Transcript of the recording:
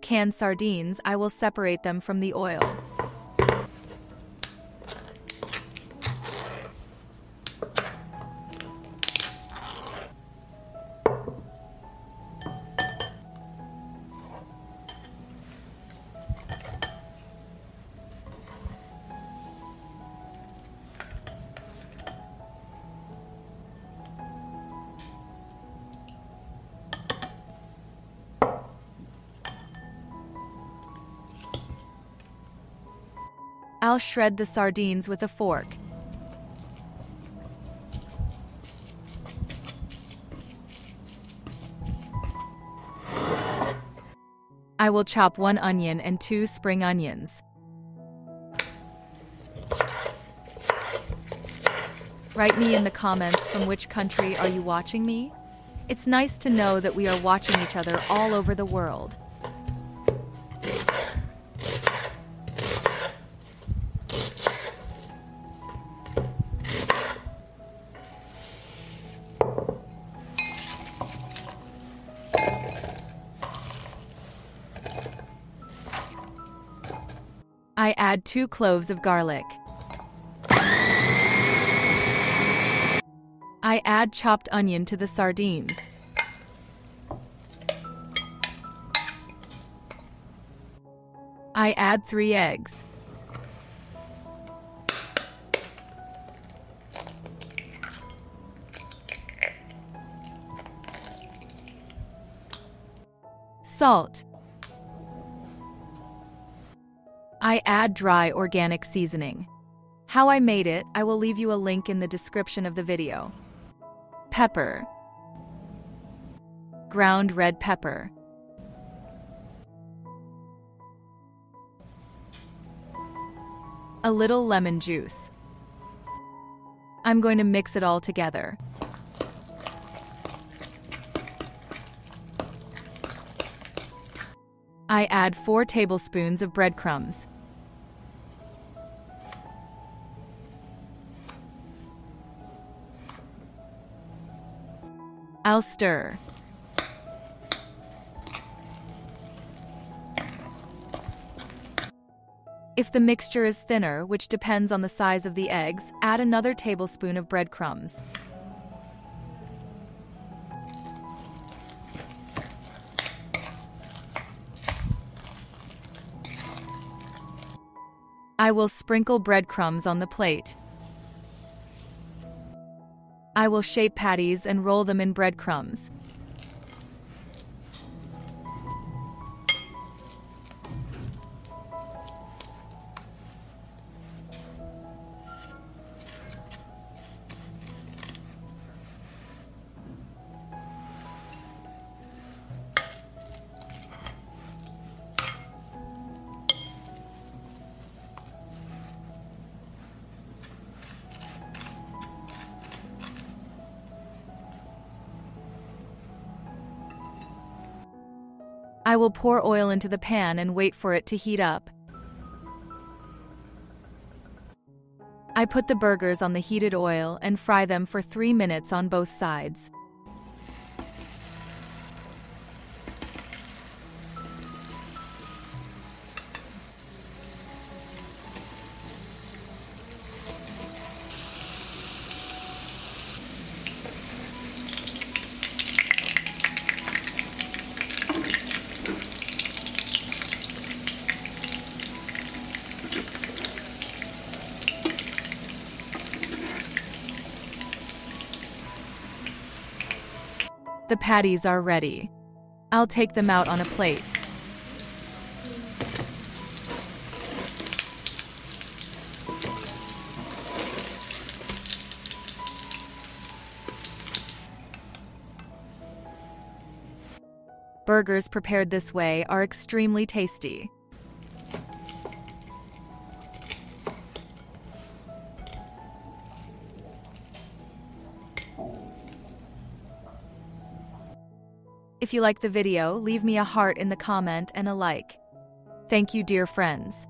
canned sardines, I will separate them from the oil. I'll shred the sardines with a fork. I will chop 1 onion and 2 spring onions. Write me in the comments from which country are you watching me? It's nice to know that we are watching each other all over the world. I add 2 cloves of garlic. I add chopped onion to the sardines. I add 3 eggs. Salt. I add dry organic seasoning. How I made it, I will leave you a link in the description of the video. Pepper. Ground red pepper. A little lemon juice. I'm going to mix it all together. I add 4 tablespoons of breadcrumbs. I'll stir. If the mixture is thinner, which depends on the size of the eggs, add another tablespoon of breadcrumbs. I will sprinkle breadcrumbs on the plate. I will shape patties and roll them in breadcrumbs. I will pour oil into the pan and wait for it to heat up. I put the burgers on the heated oil and fry them for 3 minutes on both sides. The patties are ready. I'll take them out on a plate. Burgers prepared this way are extremely tasty. If you like the video, leave me a heart in the comment and a like. Thank you, dear friends.